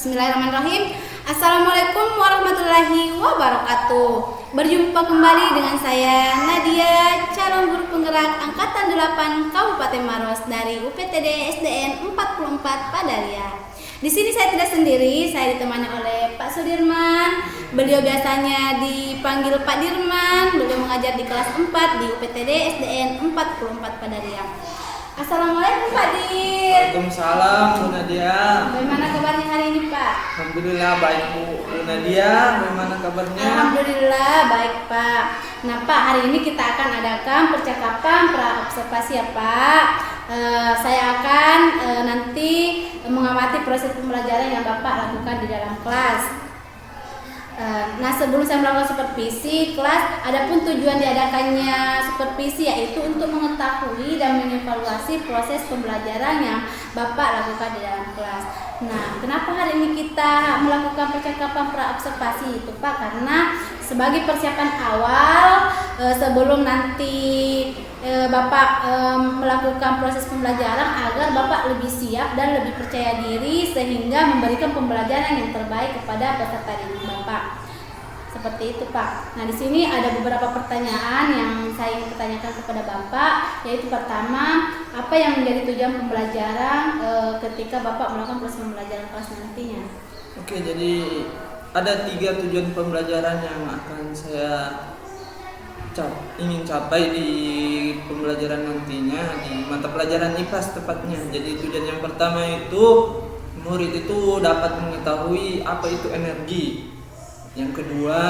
Bismillahirrahmanirrahim. Assalamualaikum warahmatullahi wabarakatuh. Berjumpa kembali dengan saya Nadia, calon guru penggerak angkatan 8 Kabupaten Maros dari UPTD SDN 44 Padalia. Di sini saya tidak sendiri, saya ditemani oleh Pak Sudirman. Beliau biasanya dipanggil Pak Dirman. Beliau mengajar di kelas 4 di UPTD SDN 44 Padalia. Assalamualaikum Pak Dir. Waalaikumsalam Bu Nadia. Bagaimana kabarnya hari ini Pak? Alhamdulillah baik Bu Nadia. Bagaimana kabarnya? Alhamdulillah baik Pak. Nah Pak, hari ini kita akan adakan percakapan pra-observasi ya Pak. Saya akan nanti mengamati proses pembelajaran yang Bapak lakukan di dalam kelas. Nah sebelum saya melakukan supervisi kelas, adapun tujuan diadakannya supervisi yaitu untuk mengetahui dan mengevaluasi proses pembelajaran yang Bapak lakukan di dalam kelas. Nah kenapa hari ini kita melakukan percakapan pra-observasi itu Pak? Karena sebagai persiapan awal sebelum nanti Bapak melakukan proses pembelajaran agar Bapak lebih siap dan lebih percaya diri sehingga memberikan pembelajaran yang terbaik kepada peserta didik Bapak. Seperti itu Pak. Nah di sini ada beberapa pertanyaan yang saya ingin pertanyakan kepada Bapak, yaitu pertama, apa yang menjadi tujuan pembelajaran ketika Bapak melakukan proses pembelajaran kelas nantinya? Oke, jadi ada 3 tujuan pembelajaran yang akan saya ingin capai di pembelajaran nantinya di mata pelajaran IPAS tepatnya. Jadi tujuan yang pertama itu murid itu dapat mengetahui apa itu energi. Yang kedua,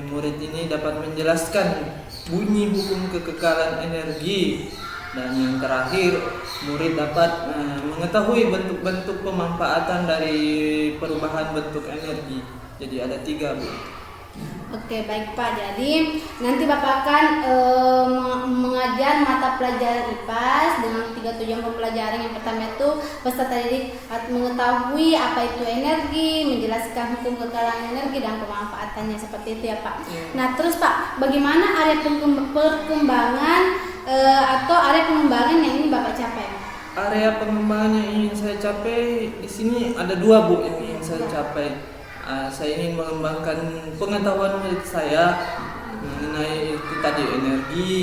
murid ini dapat menjelaskan bunyi hukum kekekalan energi. Dan yang terakhir, murid dapat mengetahui bentuk-bentuk pemanfaatan dari perubahan bentuk energi. Jadi ada 3 Bu. Oke baik Pak, jadi nanti Bapak akan mengajar mata pelajaran IPAS dengan 3 tujuan pembelajaran. Yang pertama itu peserta didik mengetahui apa itu energi, menjelaskan hukum kekekalan energi dan pemanfaatannya, seperti itu ya Pak. Nah terus Pak, bagaimana area perkembangan atau area pengembangan yang ingin Bapak capai? Area pengembangan yang ingin saya capai di sini ada 2 Bu yang ingin saya capai. Saya ingin mengembangkan pengetahuan murid saya mengenai itu tadi energi,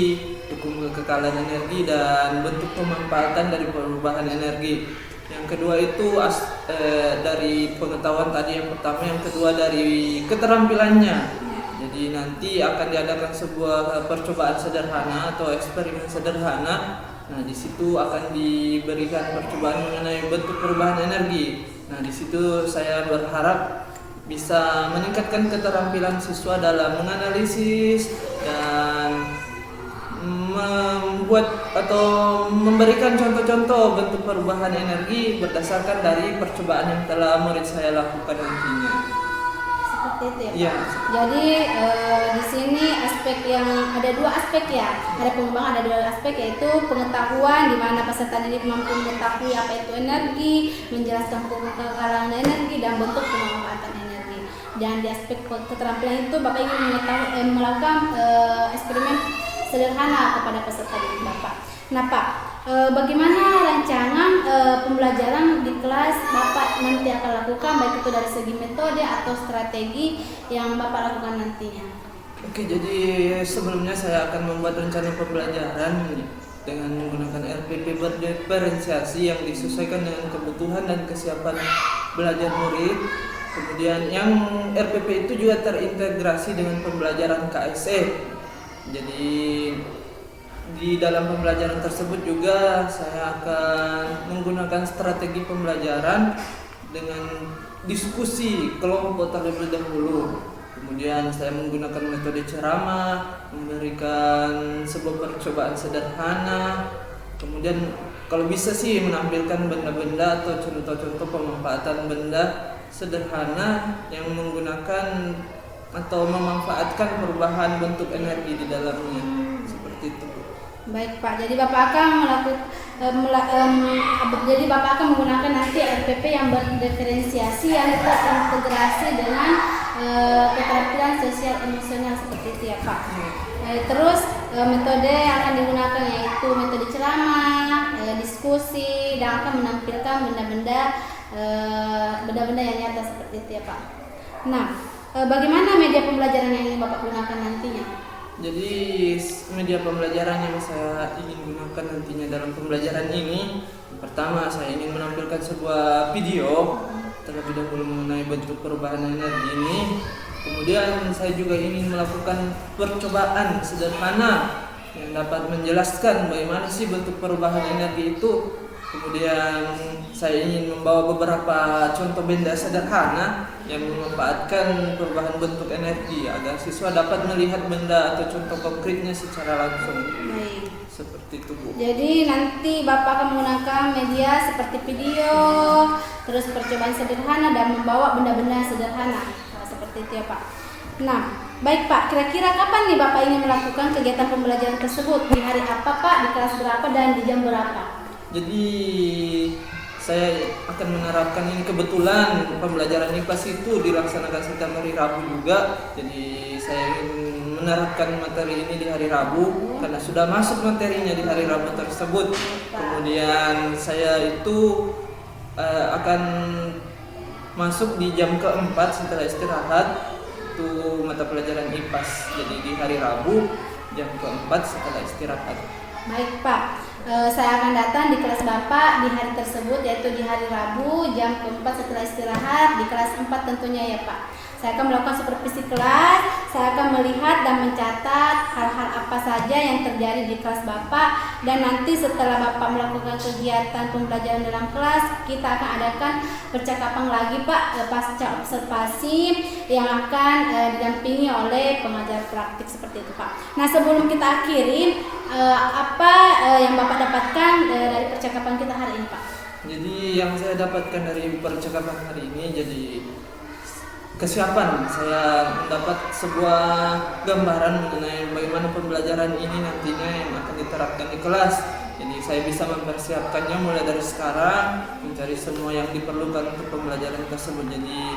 hukum kekekalan energi dan bentuk pemanfaatan dari perubahan energi. Yang kedua itu dari pengetahuan tadi yang pertama, yang kedua dari keterampilannya. Jadi nanti akan diadakan sebuah percobaan sederhana atau eksperimen sederhana. Nah, di situ akan diberikan percobaan mengenai bentuk perubahan energi. Nah, di situ saya berharap bisa meningkatkan keterampilan siswa dalam menganalisis dan membuat atau memberikan contoh-contoh bentuk perubahan energi berdasarkan dari percobaan yang telah murid saya lakukan nantinya. Seperti itu ya Pak. Ya. Jadi di sini aspek yang ada 2 aspek ya. Ada pengembangan, ada 2 aspek, yaitu pengetahuan di mana peserta didik mampu mengetahui apa itu energi, menjelaskan hukum kekekalan energi dan bentuk pemanfaatan energi. Dan di aspek keterampilan itu Bapak ingin melakukan eksperimen sederhana kepada peserta didik Bapak. Nah Pak, bagaimana rancangan pembelajaran di kelas Bapak nanti akan lakukan, baik itu dari segi metode atau strategi yang Bapak lakukan nantinya? Oke, jadi sebelumnya saya akan membuat rencana pembelajaran dengan menggunakan RPP berdiferensiasi yang disesuaikan dengan kebutuhan dan kesiapan belajar murid. Kemudian yang RPP itu juga terintegrasi dengan pembelajaran KSE. Jadi di dalam pembelajaran tersebut juga saya akan menggunakan strategi pembelajaran dengan diskusi kelompok terlebih dahulu. Kemudian saya menggunakan metode ceramah, memberikan sebuah percobaan sederhana. Kemudian kalau bisa sih menampilkan benda-benda atau contoh-contoh pemanfaatan benda sederhana yang menggunakan atau memanfaatkan perubahan bentuk energi di dalamnya. Seperti itu. Baik Pak, jadi Bapak akan menggunakan nanti RPP yang berdiferensiasi yang terintegrasi dengan keterampilan sosial emosional, seperti itu ya Pak. Terus metode yang akan digunakan yaitu metode ceramah, diskusi, dan akan menampilkan benda-benda benda-benda yang nyata seperti itu ya Pak. Nah, bagaimana media pembelajaran yang ingin Bapak gunakan nantinya? Jadi media pembelajaran yang saya ingin gunakan nantinya dalam pembelajaran ini, pertama saya ingin menampilkan sebuah video terlebih dahulu mengenai bentuk perubahan energi ini. Kemudian saya juga ingin melakukan percobaan sederhana yang dapat menjelaskan bagaimana sih bentuk perubahan energi itu. Kemudian saya ingin membawa beberapa contoh benda sederhana yang memanfaatkan perubahan bentuk energi agar siswa dapat melihat benda atau contoh konkretnya secara langsung. Baik. Seperti itu, Bu. Jadi nanti Bapak akan menggunakan media seperti video, terus percobaan sederhana dan membawa benda-benda sederhana. Nah, seperti itu ya Pak. Nah, baik Pak, kira-kira kapan nih Bapak ingin melakukan kegiatan pembelajaran tersebut? Di hari apa Pak, di kelas berapa, dan di jam berapa? Jadi saya akan menerapkan ini, kebetulan pembelajaran IPAS itu dilaksanakan setiap hari Rabu juga. Jadi saya ingin menerapkan materi ini di hari Rabu karena sudah masuk materinya di hari Rabu tersebut. Kemudian saya itu akan masuk di jam keempat setelah istirahat, itu mata pelajaran IPAS. Jadi di hari Rabu jam keempat setelah istirahat. Baik Pak, saya akan datang di kelas Bapak di hari tersebut, yaitu di hari Rabu jam keempat setelah istirahat di kelas 4 tentunya ya Pak. Saya akan melakukan supervisi kelas, saya akan melihat dan mencatat hal-hal apa saja yang terjadi di kelas Bapak, dan nanti setelah Bapak melakukan kegiatan pembelajaran dalam kelas, kita akan adakan percakapan lagi Pak pasca observasi yang akan didampingi oleh pengajar praktik seperti itu Pak. Nah, sebelum kita akhiri, apa yang Bapak dapatkan dari percakapan kita hari ini Pak? Jadi yang saya dapatkan dari percakapan hari ini, jadi kesiapan saya mendapat sebuah gambaran mengenai bagaimana pembelajaran ini nantinya yang akan diterapkan di kelas. Jadi saya bisa mempersiapkannya mulai dari sekarang, mencari semua yang diperlukan untuk pembelajaran tersebut. Jadi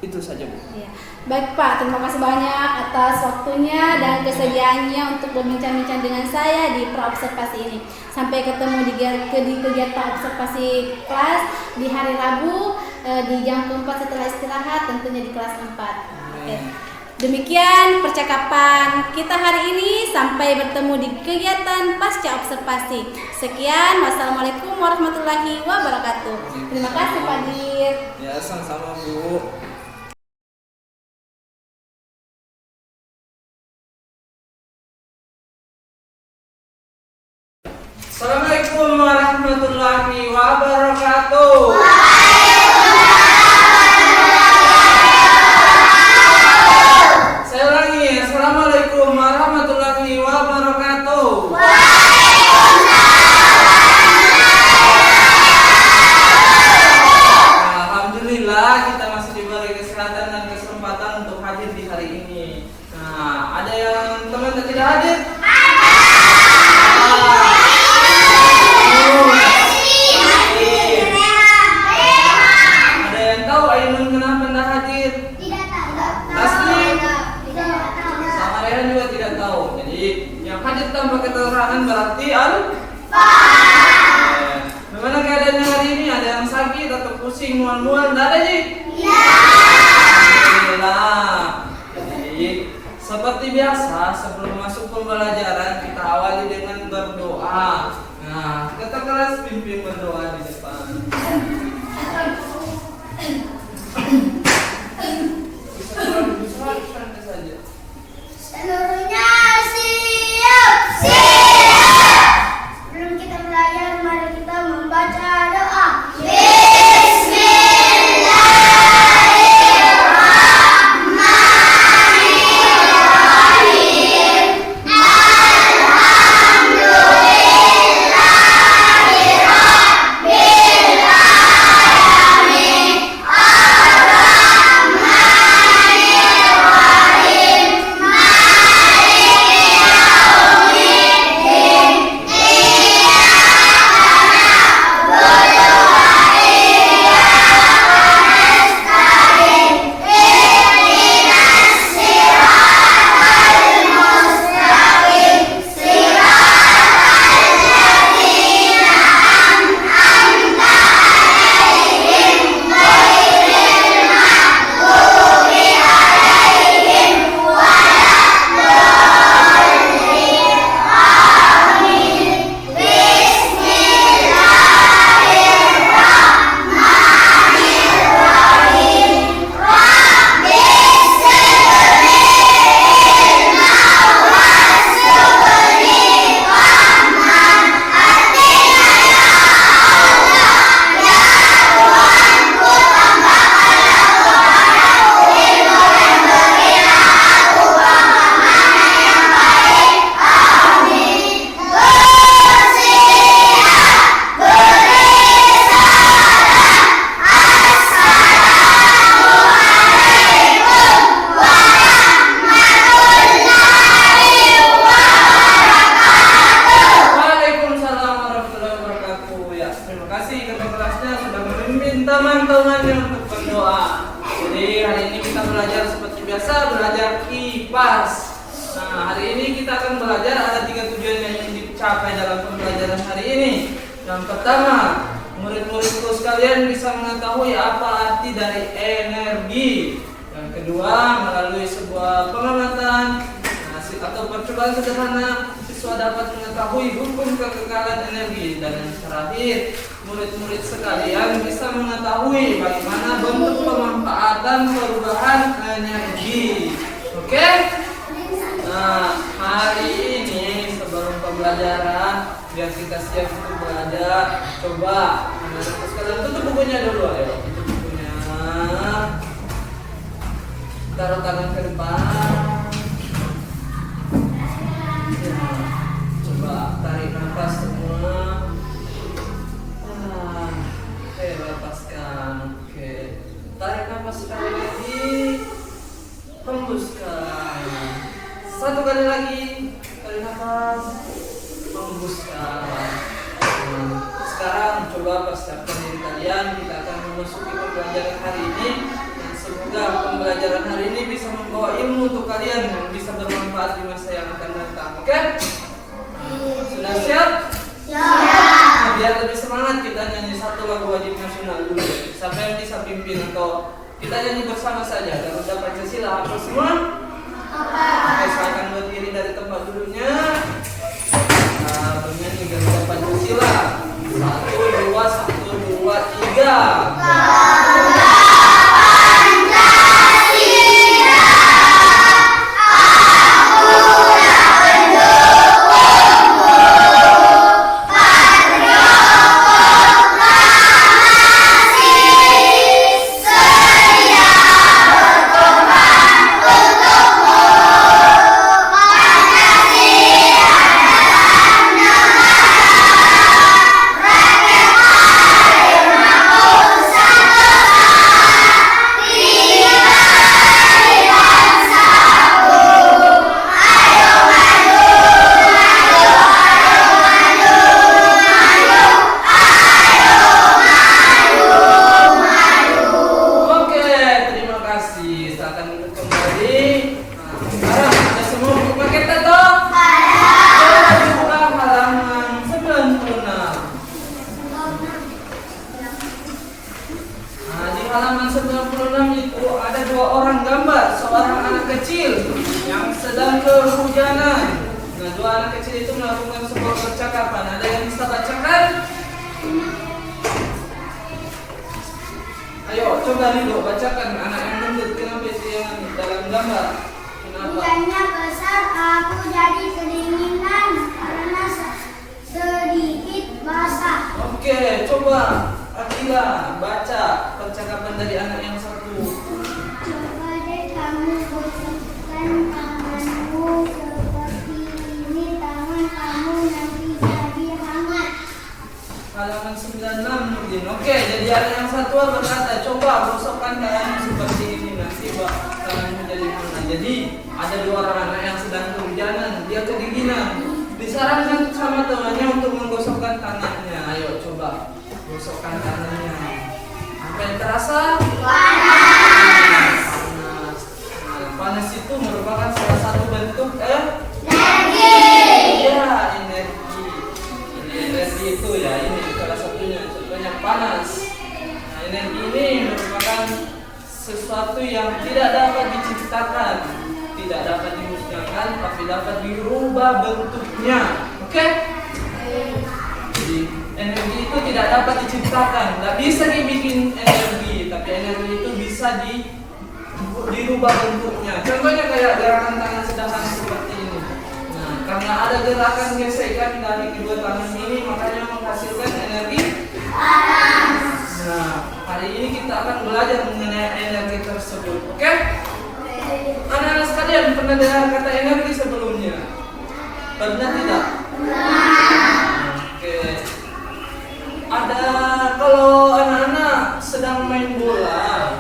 itu saja, Bu. Ya. Baik Pak, terima kasih banyak atas waktunya dan kesediaannya untuk berbincang-bincang dengan saya di praobservasi ini. Sampai ketemu di kegiatan observasi kelas di hari Rabu di jam keempat setelah istirahat, tentunya di kelas 4. Oke. Demikian percakapan kita hari ini, sampai bertemu di kegiatan pasca observasi. Sekian, wassalamualaikum warahmatullahi wabarakatuh. Terima kasih Pak Dir. Ya, sama-sama, Bu. Assalamualaikum warahmatullahi wabarakatuh. Saya ulangi, Assalamualaikum warahmatullahi wabarakatuh. Alhamdulillah kita masih diberi kesehatan dan kesempatan untuk hadir di hari ini. Nah, ada yang teman yang tidak hadir? Tanpa keterangan berarti bagaimana keadaannya hari ini? Ada yang sakit atau pusing, mual-mual? Tidak ada, Ji? Iya. Alhamdulillah. Jadi seperti biasa sebelum masuk pembelajaran kita awali dengan berdoa. Nah, kita kelas pimpin berdoa di depan. Bisa santai saja. Seluruhnya sebelum kita belajar, mari kita membaca doa. Bismillahirrahmanirrahim. akan belajar ada 3 tujuan yang ingin dicapai dalam pembelajaran hari ini. Yang pertama, murid-muridku sekalian bisa mengetahui apa arti dari energi. Yang kedua, melalui sebuah pengamatan atau percobaan sederhana, siswa dapat mengetahui hukum kekekalan energi. Dan yang terakhir, murid-murid sekalian bisa mengetahui bagaimana bentuk pemanfaatan perubahan energi. Oke? Nah, hari ini sebelum pembelajaran, biar kita siap untuk belajar, coba anak-anak sekalian tutup bukunya dulu, ayo. Tutup bukunya. Taruh tangan ke depan. Ya, coba tarik nafas semua. Oke, lepaskan. Oke, tarik nafas sekali lagi. Hembuskan. Satu kali lagi. Tarik nafas. Hembuskan. Sekarang coba persiapkan diri kalian. Kita akan memasuki pembelajaran hari ini. Dan semoga pembelajaran hari ini bisa membawa ilmu untuk kalian yang bisa bermanfaat di masa yang akan datang. Oke? Sudah siap? Siap. Biar lebih semangat kita nyanyi satu lagu wajib nasional dulu. Siapa yang bisa pimpin atau kita nyanyi bersama saja. Garuda Pancasila apa semua? Oke, saya akan berdiri dari tempat duduknya. Bernyanyi Garuda Pancasila. 1, 2, 1, 2, 3. Halaman 96 itu ada 2 orang gambar, seorang anak kecil yang sedang kehujanan. Nah, 2 anak kecil itu melakukan sebuah percakapan. Ada yang bisa bacakan? Ayo, coba Lido bacakan anak yang gendut. Kenapa itu yang dalam gambar? Kenapa? Hujannya besar, aku jadi kedinginan karena sedikit basah. Oke, coba Akila baca percakapan dari anak yang satu. Coba deh kamu gosokkan tanganmu seperti ini, tangan kamu nanti jadi hangat. Halaman 96 Nurdin. Oke, jadi anak yang satu berkata, coba gosokkan tanganmu seperti ini, nanti tanganmu jadi hangat. Jadi ada 2 orang anak yang sedang kehujanan, dia kedinginan. Disarankan sama temannya untuk menggosokkan tangannya. Ayo coba gosokkan tangannya. Apa yang terasa? Panas. Panas itu merupakan salah satu bentuk energi. Ya, energi. Energi itu ya, ini salah satunya. Contohnya panas. Nah, energi ini merupakan sesuatu yang tidak dapat diciptakan, tidak dapat dimusnahkan, tapi dapat dirubah bentuknya. Oke? Jadi energi itu tidak dapat diciptakan, nggak bisa dibikin energi, tapi energi itu bisa dirubah bentuknya. Contohnya kayak gerakan tangan sederhana seperti ini. Nah, karena ada gerakan gesekan dari kedua tangan ini, makanya menghasilkan energi panas. Nah, hari ini kita akan belajar mengenai energi tersebut. Oke? Anak-anak sekalian pernah dengar kata energi sebelumnya? Pernah tidak? Oke. Ada kalau anak-anak sedang main bola,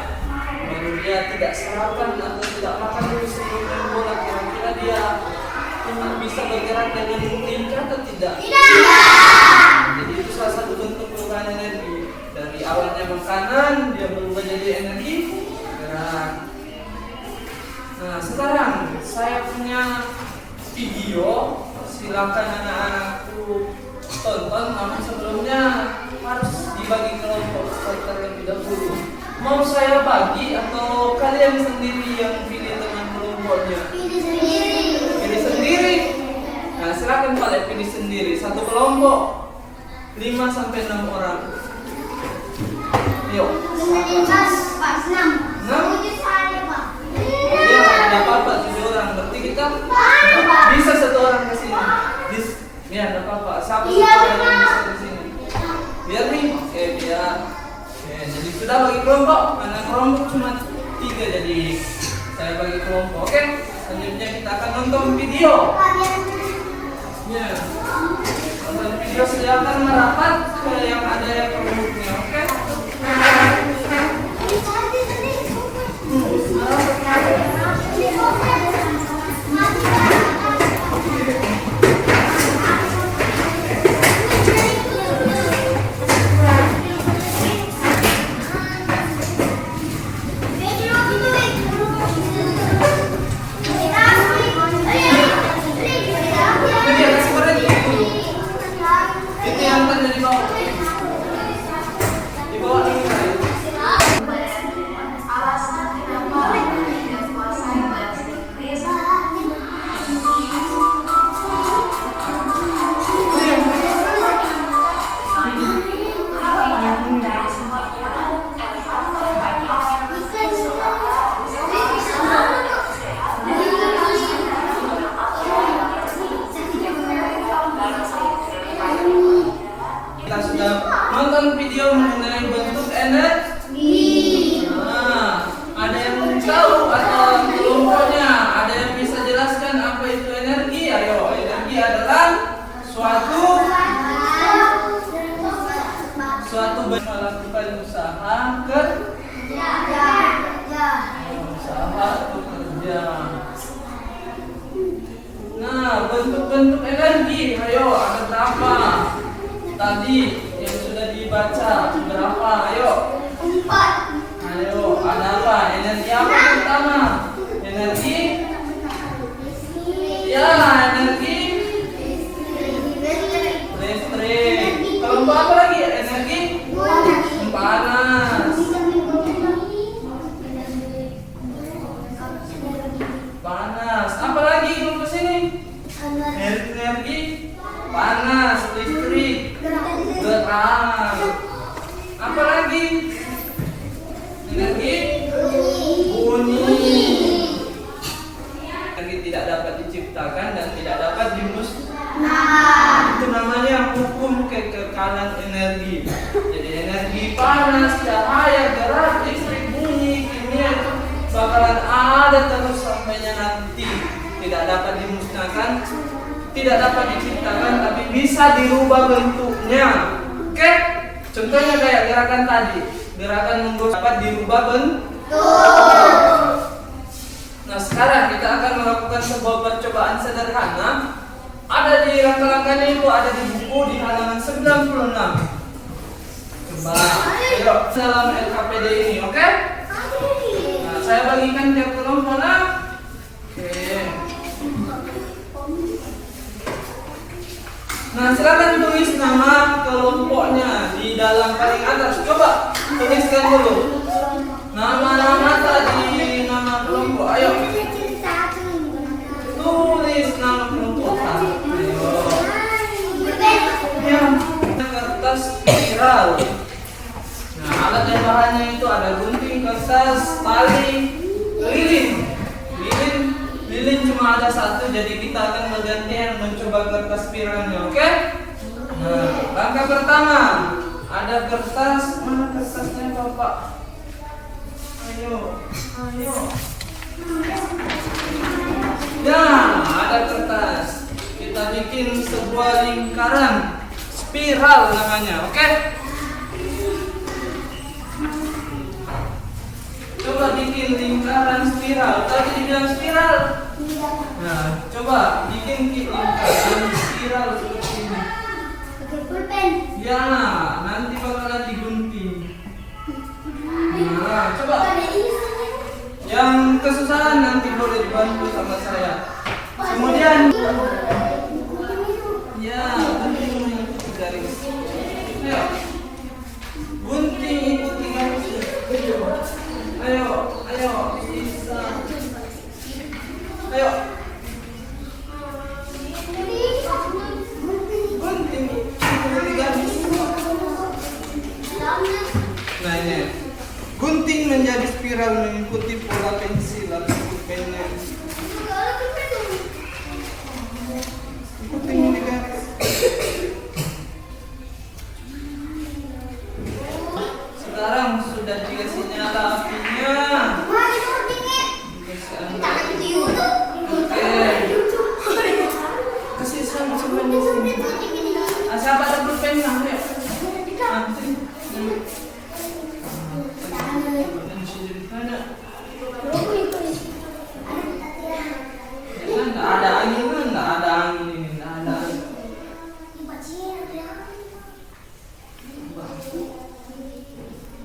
baru dia tidak sarapan atau tidak makan dulu sebelum main bola, kira-kira dia bisa bergerak dengan tinggi atau tidak? Tidak. Jadi itu salah satu bentuk perubahan energi. Dari awalnya makanan, dia berubah jadi energi gerak. Nah, sekarang saya punya video, silakan anak-anakku tonton. Namun sebelumnya harus dibagi kelompok terlebih dahulu. Mau saya bagi atau kalian sendiri yang pilih dengan kelompoknya? Pilih sendiri. Nah, silakan kalian pilih sendiri. Satu kelompok 5 sampai 6 orang. Yuk. 6. Ya, tidak apa-apa 7 orang. Berarti kita bisa 1 orang ke sini. Ya, tidak apa-apa. Siapa yang bisa ke sini? Biar nih. Oke, biar. Oke, jadi sudah bagi kelompok. Karena kelompok cuma 3, jadi saya bagi kelompok. Oke. Selanjutnya kita akan nonton video. Ya. Nonton video, silakan merapat ke yang ada yang kelompoknya. Oke. Kita sudah nonton video mengenai bentuk energi. Nah, ada yang tahu atau kelompoknya? Ada yang bisa jelaskan apa itu energi? Ayo, energi adalah suatu melakukan usaha atau kerja. Nah, bentuk-bentuk energi, ayo ada berapa? Tadi yang sudah dibaca berapa? Ayo. 4. Ayo, ada apa? Energi apa pertama? Energi? Ya, energi listrik. Kelompok apa lagi? Energi panas. Panas. Apa lagi kelompok sini? Energi panas, listrik, gerak. Apa lagi? Energi bunyi. Energi tidak dapat diciptakan dan tidak dapat dimusnahkan. Itu namanya hukum kekekalan energi. Jadi energi panas, cahaya, gerak, listrik, bunyi, kimia itu bakalan ada terus sampainya nanti. Tidak dapat dimusnahkan, tidak dapat diciptakan, tapi bisa dirubah bentuknya. Oke? Contohnya kayak gerakan tadi. Gerakan menggosok dapat dirubah bentuk. Nah, sekarang kita akan melakukan sebuah percobaan sederhana. Ada di langkah-langkahnya itu, ada di buku di halaman 96. Coba, ayo dalam LKPD ini, oke? Nah, saya bagikan tiap kelompok. Oke. Nah, silakan tulis nama kelompoknya di dalam paling atas. Coba tuliskan dulu nama-nama tadi, nama kelompok. Ayo tulis nama kelompok. Ayo. Ya, kertas spiral. Nah, alat dan bahannya itu ada gunting, kertas, tali, lilin. Lilin cuma ada 1, jadi kita akan bergantian mencoba kertas spiralnya, oke? Nah, langkah pertama ada kertas. Mana kertasnya, Bapak? Ayo. Ya, ada kertas. Kita bikin sebuah lingkaran spiral namanya, oke? Coba bikin lingkaran spiral. Tadi dibilang spiral. Nah, coba bikin lingkaran spiral seperti ini. Ya, nanti bakalan digunting. Nah, coba. Yang kesusahan nanti boleh dibantu sama saya. Kemudian ya, gunting mengikuti garis. Ayo, gunting ikuti garis. Ayo, ayo, bisa. Ayo. Gunting ikuti garis. Nah ini, gunting menjadi spiral mengikuti pola pensil atau pena. Ikuti di garis. Sekarang sudah dikasih nyala apinya. Oke. Kasih sama-sama di sini. Siapa ada pulpen lah, ayo. Nggak ada angin, nggak ada angin ini, nggak ada angin.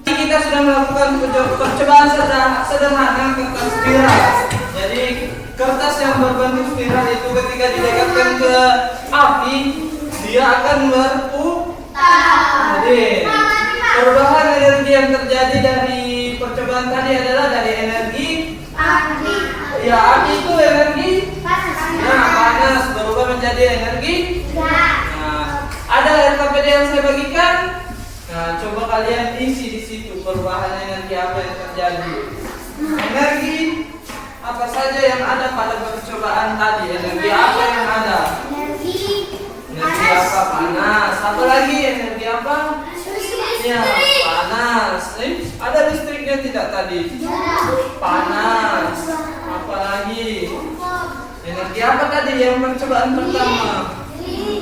Kita sudah melakukan percobaan sederhana kertas spiral. Jadi kertas yang berbentuk spiral itu ketika didekatkan ke api, dia akan berputar. Jadi perubahan energi yang terjadi dari percobaan tadi adalah dari energi api. Ya, api itu energi panas berubah menjadi energi. Nah, ada RKPD yang saya bagikan. Nah, coba kalian isi di situ perubahan energi apa yang terjadi. Energi apa saja yang ada pada percobaan tadi? Energi apa yang ada? Energi apa? Panas. Apa lagi? Energi apa? Ya, panas. Ada listriknya tidak tadi? Panas. Apa lagi? Energi apa tadi yang percobaan pertama?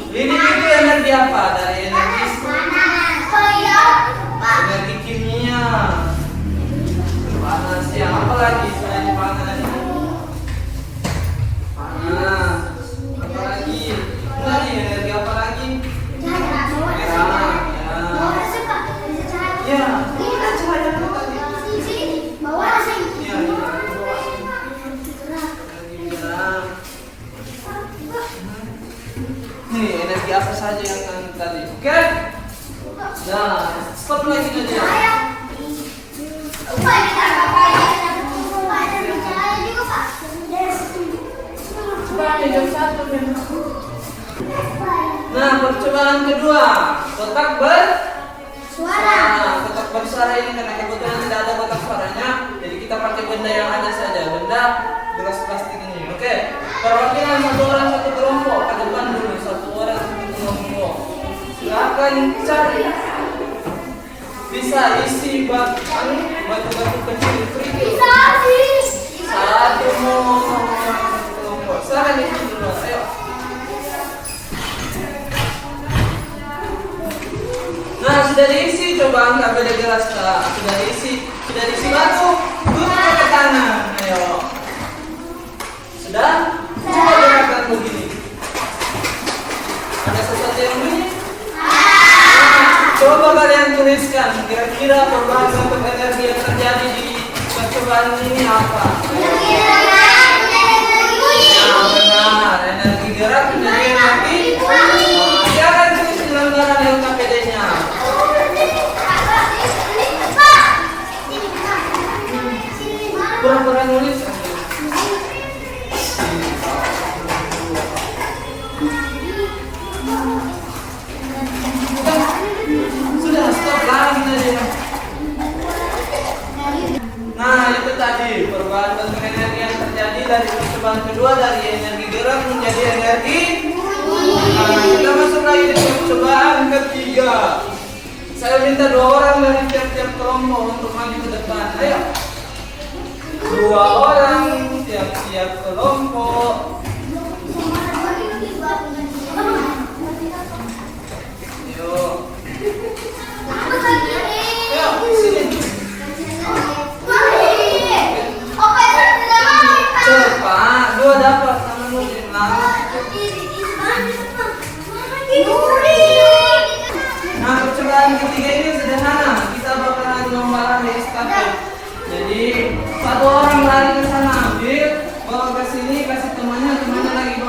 Ini itu energi apa? Dari energi kimia. Panas ya. Apa lagi selain panas? Panas. Apa lagi? Tadi energi apa lagi? Merah. Ya. Ya, cahaya apa tadi? Ya, nih, energi apa saja yang tadi? Oke? Nah, stop lagi aja. Nah, percobaan kedua, kotak bersuara. Kotak bersuara ini karena kebetulan tidak ada kotak suaranya, jadi kita pakai benda yang ada saja, benda gelas plastik ini. Oke, perwakilan satu orang satu kelompok ke depan dulu, satu orang satu kelompok. Silakan cari. Bisa isi batu-batu kecil kerikil. Satu kelompok. Silakan isi dulu. Ayo. Nah, sudah diisi, coba angkat beda gelas tak? Sudah diisi batu, tutup pakai tangan. Ayo. Sudah? Coba gerakan begini. Ada sesuatu yang bunyi? Coba kalian tuliskan kira-kira perubahan untuk energi yang terjadi di percobaan ini apa? Nah, benar, energi gerak menjadi energi. Silakan tulis di lembaran LKPD-nya. Pura-pura nulis. Sudah, stop lagi tadi. Nah, itu tadi perubahan bentuk energi yang terjadi dari percobaan kedua, dari energi gerak menjadi energi. Nah, kita masuk lagi di percobaan ketiga. Saya minta 2 orang dari tiap-tiap kelompok untuk maju ke depan. Ayo. 2 orang tiap-tiap kelompok. Ayo, sini. Cepat, 2 dapat sama Nurdin. Nah, percobaan ketiga ini sederhana. Kita bakalan lomba lari estafet. Jadi 1 orang lari ke sana, ambil, bawa ke sini, kasih temannya lagi bawa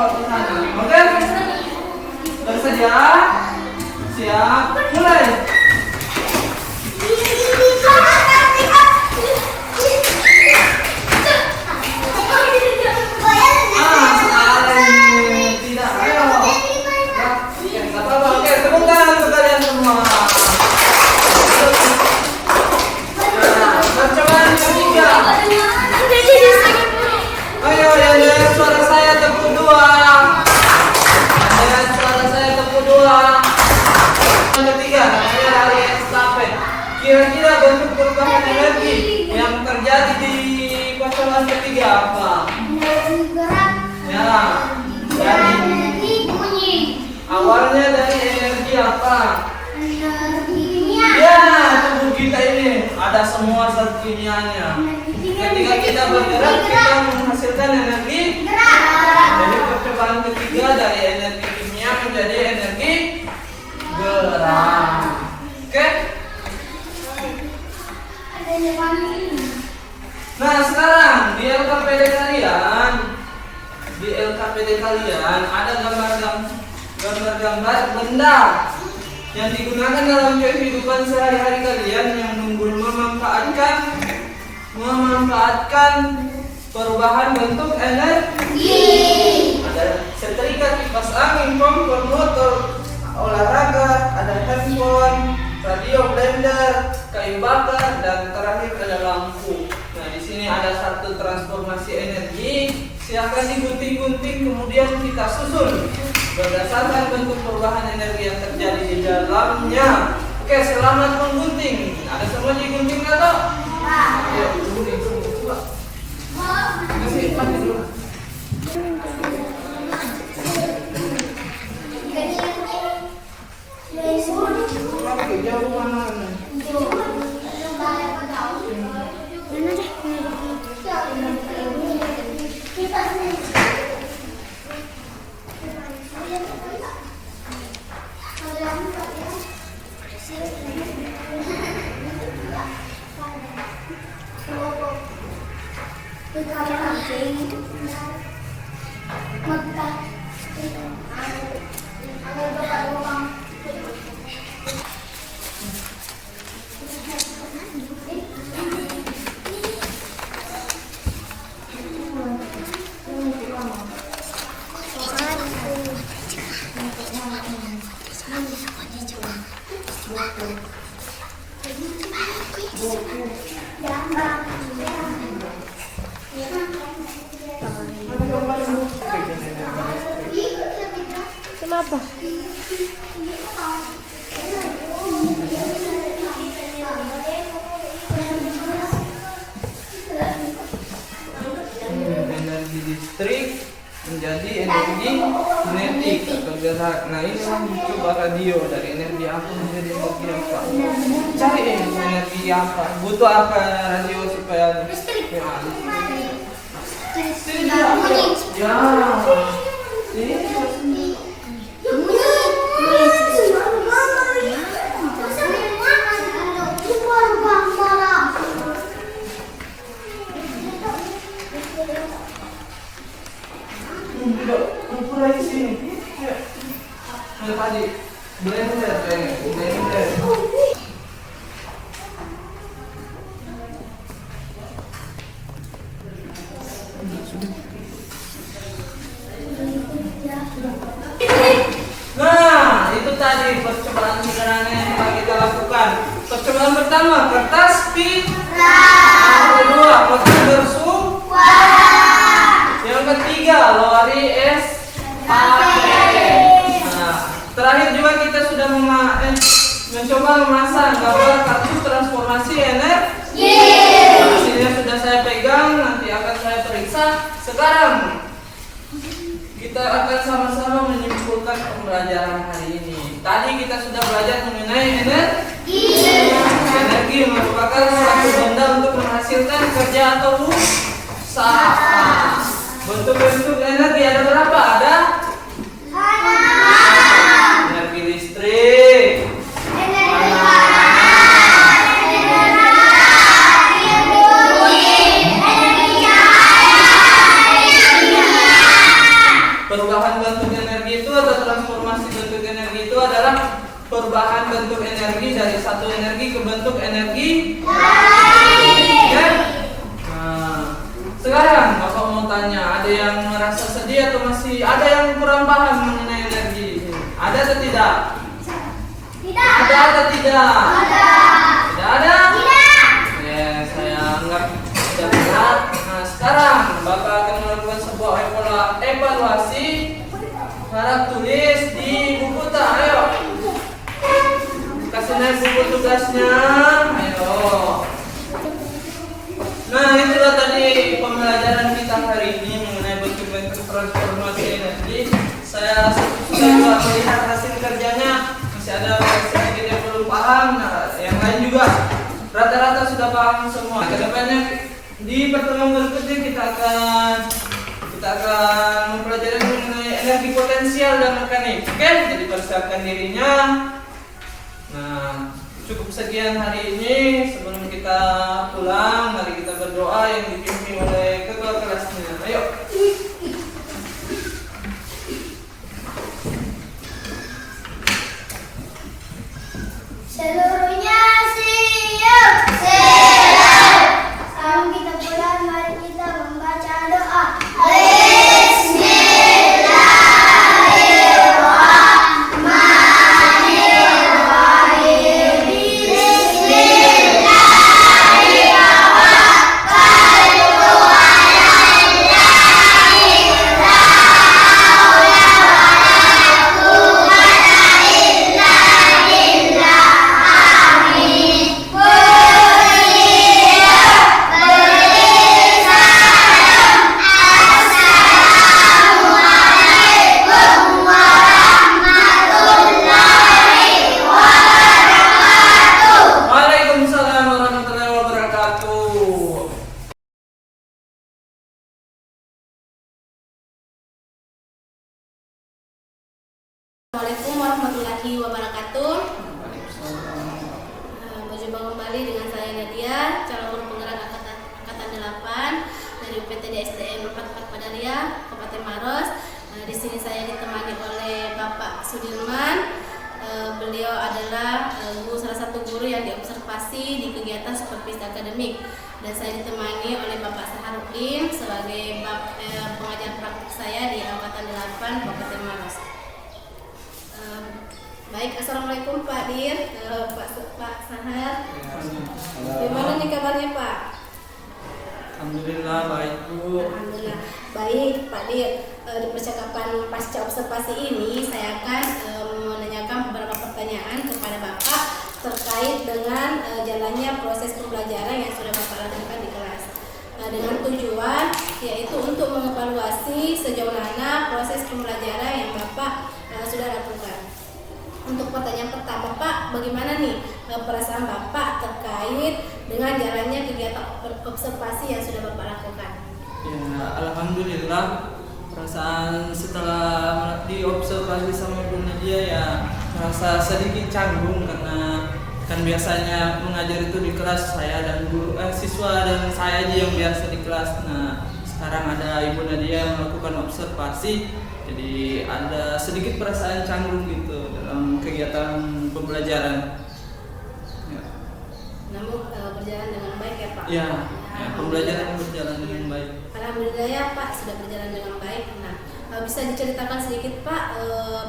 ya. Siap, mulai. Kira-kira bentuk perubahan energi yang terjadi di pasangan ketiga apa? Ya, dari awalnya dari energi apa? Ya, tubuh kita ini ada semua zat kimianya. Ketika kita bergerak, kita menghasilkan energi. Jadi percobaan ketiga dari energi kimia menjadi energi gerak. Oke? Nah, sekarang di LKPD kalian ada gambar-gambar benda yang digunakan dalam kehidupan sehari-hari kalian yang memanfaatkan perubahan bentuk energi. Ada setrika, kipas angin, kompor, motor, olahraga, ada handphone, radio, blender, kayu bakar, dan terakhir ada lampu. Nah, di sini ada satu transformasi energi. Silakan digunting-gunting, kemudian kita susun berdasarkan bentuk perubahan energi yang terjadi di dalamnya. Oke, selamat menggunting. Ada semua digunting atau? Ayo, gunting. Coba. Kasih pakai dulu. Jauh mana? Kenapa? Energi listrik menjadi energi kinetik atau gerak. Nah, ini coba radio dari energi apa menjadi energi apa? Cari energi apa? Butuh apa radio supaya listrik? Ya. Mulai sini. Ya. Tadi blender. Nah, itu tadi percobaan sederhana yang telah kita lakukan. Percobaan pertama, kertas pita. Yang kedua, motor bersuara. Yang ketiga, lori es pakai. Nah, terakhir juga kita sudah mencoba memasang gambar kartu transformasi energi. Hasilnya sudah saya pegang, nanti akan saya periksa. Sekarang kita akan sama-sama menyimpulkan pembelajaran hari ini. Tadi kita sudah belajar mengenai energi. Energi merupakan suatu benda untuk menghasilkan kerja atau usaha. Bentuk-bentuk energi ada berapa? Ada energi listrik, perubahan bentuk energi itu ada transformasi bentuk energi itu adalah perubahan bentuk energi dari satu energi ke bentuk energi lain. Ya? Nah, sekarang Bapak mau tanya, ada yang merasa sedih atau masih ada yang kurang paham mengenai energi? Ada atau tidak? Tidak. Ada atau tidak? Ada. Tidak ada? Tidak. Oke, saya anggap sudah benar. Nah, sekarang Bapak akan melakukan sebuah evaluasi harap tulis di buku tak. Ayo. Kasih naik buku tugasnya. Ayo. Nah, itulah tadi pembelajaran kita hari ini mengenai bentuk-bentuk transformasi energi. Saya sudah melihat hasil kerjanya. Masih ada sedikit yang belum paham. Nah, yang lain juga rata-rata sudah paham semua. Kedepannya di pertemuan berikutnya kita akan mempelajari mengenai energi potensial dan mekanik. Oke, jadi persiapkan dirinya. Nah, cukup sekian hari ini. Sebelum kita pulang, mari kita berdoa yang dipimpin oleh ketua kelasnya. Ayo. Seluruhnya siap. Siap. Sebelum kita pulang, mari kita membaca doa. Waalaikumsalam warahmatullahi wabarakatuh. Assalamualaikum warahmatullahi wabarakatuh. Berjumpa kembali dengan saya Nadia, calon guru penggerak angkatan 8 dari UPTD SDN 44 Padaria, Kabupaten Maros. Di sini saya ditemani oleh Bapak Sudirman. Beliau adalah salah satu guru yang diobservasi di kegiatan supervisi akademik, dan saya ditemani oleh Bapak Saharudin sebagai pengajar praktik saya di angkatan 8 Kabupaten Maros. Baik, assalamualaikum Pak Dir, Pak Sahar. Gimana nih kabarnya Pak? Alhamdulillah baik Bu. Alhamdulillah baik Pak Dir. Di percakapan pasca observasi ini saya akan menanyakan beberapa pertanyaan kepada Bapak terkait dengan jalannya proses pembelajaran yang sudah Bapak lakukan di kelas. Dengan tujuan yaitu untuk mengevaluasi sejauh mana proses pembelajaran yang Bapak sudah lakukan. Untuk pertanyaan pertama Pak, bagaimana nih perasaan Bapak terkait dengan jalannya kegiatan observasi yang sudah Bapak lakukan? Ya, alhamdulillah perasaan setelah diobservasi sama Bu Nadia ya merasa sedikit canggung, karena kan biasanya mengajar itu di kelas saya dan siswa dan saya aja yang biasa di kelas. Nah, sekarang ada Ibu Nadia yang melakukan observasi, jadi ada sedikit perasaan canggung gitu dalam kegiatan pembelajaran. Ya. Namun berjalan dengan baik ya Pak? Ya, pembelajaran berjalan dengan baik. Alhamdulillah ya Pak, sudah berjalan dengan baik. Nah, bisa diceritakan sedikit Pak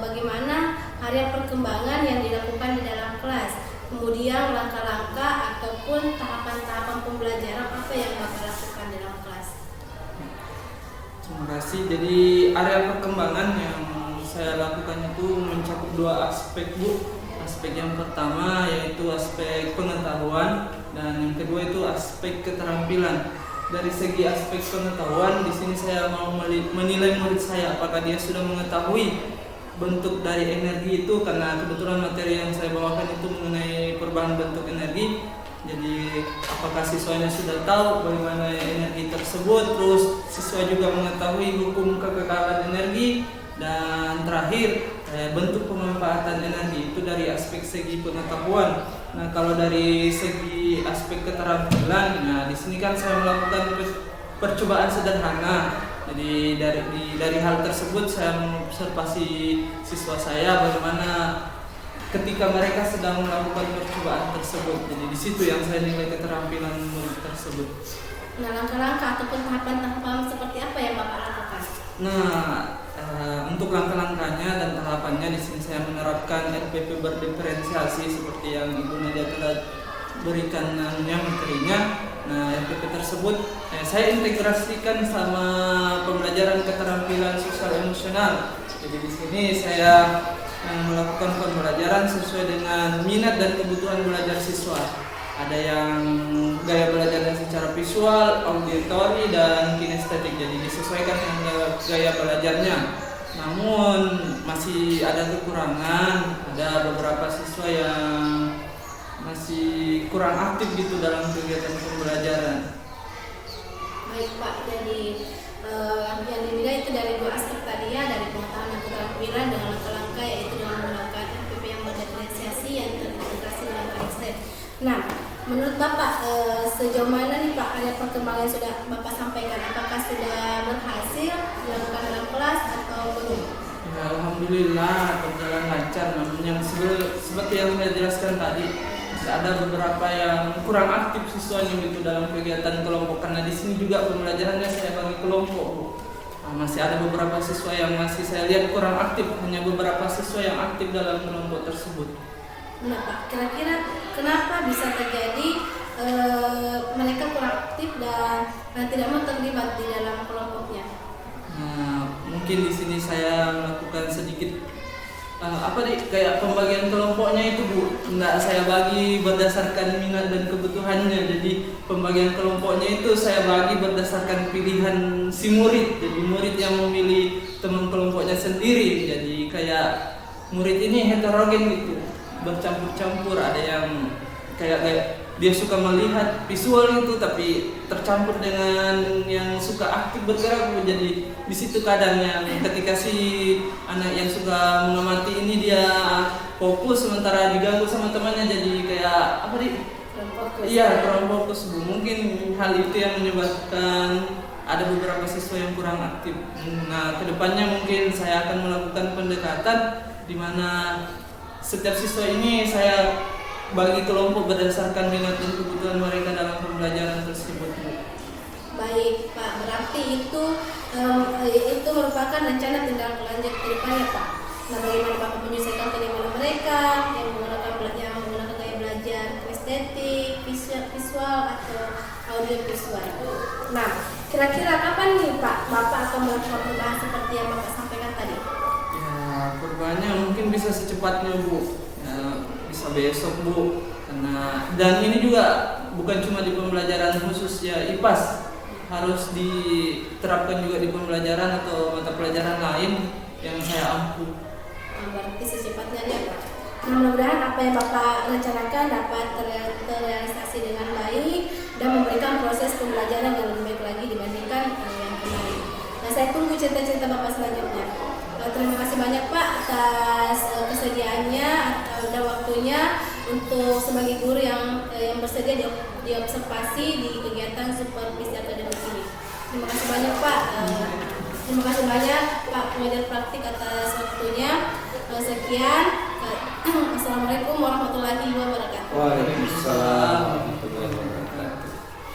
bagaimana harian perkembangan yang dilakukan di dalam kelas, kemudian langkah-langkah ataupun tahapan-tahapan pembelajaran apa yang Bapak lakukan di dalam kelas? Terima kasih. Jadi area perkembangan yang saya lakukan itu mencakup dua aspek Bu. Aspek yang pertama yaitu aspek pengetahuan, dan yang kedua itu aspek keterampilan. Dari segi aspek pengetahuan, di sini saya mau menilai murid saya apakah dia sudah mengetahui bentuk dari energi itu, karena kebetulan materi yang saya bawakan itu mengenai perubahan bentuk energi. Jadi apakah siswanya sudah tahu bagaimana energi tersebut, terus siswa juga mengetahui hukum kekekalan energi, dan terakhir bentuk pemanfaatan energi itu dari aspek segi pengetahuan. Nah, kalau dari segi aspek keterampilan, nah di sini kan saya melakukan percobaan sederhana Jadi dari hal tersebut saya mengobservasi siswa saya bagaimana ketika mereka sedang melakukan percobaan tersebut. Jadi di situ yang saya nilai keterampilan murid tersebut. Nah, langkah-langkah ataupun tahapan-tahapan seperti apa yang Bapak lakukan? Nah, untuk langkah-langkahnya dan tahapannya di sini saya menerapkan RPP berdiferensiasi seperti yang Ibu Nadia telah berikan materinya. Nah, RPP tersebut saya integrasikan sama pembelajaran keterampilan sosial emosional. Jadi di sini saya melakukan pembelajaran sesuai dengan minat dan kebutuhan belajar siswa. Ada yang gaya belajarnya secara visual, auditori, dan kinestetik. Jadi disesuaikan dengan gaya belajarnya. Namun masih ada kekurangan. Ada beberapa siswa yang masih kurang aktif gitu dalam kegiatan pembelajaran. Baik Pak, jadi yang dinilai itu dari dua aspek tadi ya, dari pengetahuan dan keterampilan dengan langkah-langkah, yaitu dengan menggunakan RPP yang berdiferensiasi yang terintegrasi dengan konsep. Nah, menurut Bapak sejauh mana nih Pak ada perkembangan yang sudah Bapak sampaikan? Apakah sudah berhasil dilakukan dalam kelas atau belum? Ya, alhamdulillah berjalan lancar. Namun yang seperti yang saya jelaskan tadi, ada beberapa yang kurang aktif siswanya gitu dalam kegiatan kelompok, karena di sini juga pembelajarannya saya bagi kelompok, Bu. Nah, masih ada beberapa siswa yang masih saya lihat kurang aktif, hanya beberapa siswa yang aktif dalam kelompok tersebut. Nah Pak, kira-kira kenapa bisa terjadi mereka kurang aktif dan tidak mau terlibat di dalam kelompoknya? Nah, mungkin di sini saya melakukan sedikit kayak pembagian kelompoknya itu, Bu. Nggak saya bagi berdasarkan minat dan kebutuhannya. Jadi pembagian kelompoknya itu saya bagi berdasarkan pilihan si murid. Jadi murid yang memilih teman kelompoknya sendiri. Jadi kayak murid ini heterogen gitu, bercampur-campur. Ada yang kayak dia suka melihat visual itu tapi tercampur dengan yang suka aktif bergerak. Jadi di situ kadang yang ketika si anak yang suka mengamati ini dia fokus sementara diganggu sama temannya, jadi kayak kurang fokus, Bu. Mungkin hal itu yang menyebabkan ada beberapa siswa yang kurang aktif. Nah, kedepannya mungkin saya akan melakukan pendekatan di mana setiap siswa ini saya bagi kelompok berdasarkan minat dan kebutuhan mereka dalam pembelajaran tersebut. Baik Pak, berarti itu merupakan rencana tindak lanjut ke depannya Pak. Nah, bagaimana Bapak menyelesaikan keinginan mereka yang menggunakan gaya belajar estetik, visual atau audio visual. Nah, kira-kira kapan nih Pak Bapak akan melakukan perubahan seperti yang Bapak sampaikan tadi? Ya, perubahannya mungkin bisa secepatnya, Bu. Bisa besok, Bu. Dan ini juga bukan cuma di pembelajaran khusus ya IPAS, harus diterapkan juga di pembelajaran atau mata pelajaran lain yang saya ampu. Berarti secepatnya ya Pak. Nah, mudah-mudahan apa yang Bapak rencanakan dapat terrealisasi dengan baik dan memberikan proses pembelajaran yang lebih baik lagi dibandingkan yang kemarin. Nah, saya tunggu cerita-cerita Bapak selanjutnya. Terima kasih banyak Pak atas kesediaannya dan waktunya untuk sebagai guru yang bersedia diobservasi di kegiatan supervisi akademik ini. Terima kasih banyak Pak. Terima kasih banyak Pak pengajar praktik atas waktunya. Sekian. Assalamualaikum warahmatullahi wabarakatuh. Waalaikumsalam warahmatullahi wabarakatuh.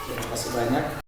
Terima kasih banyak.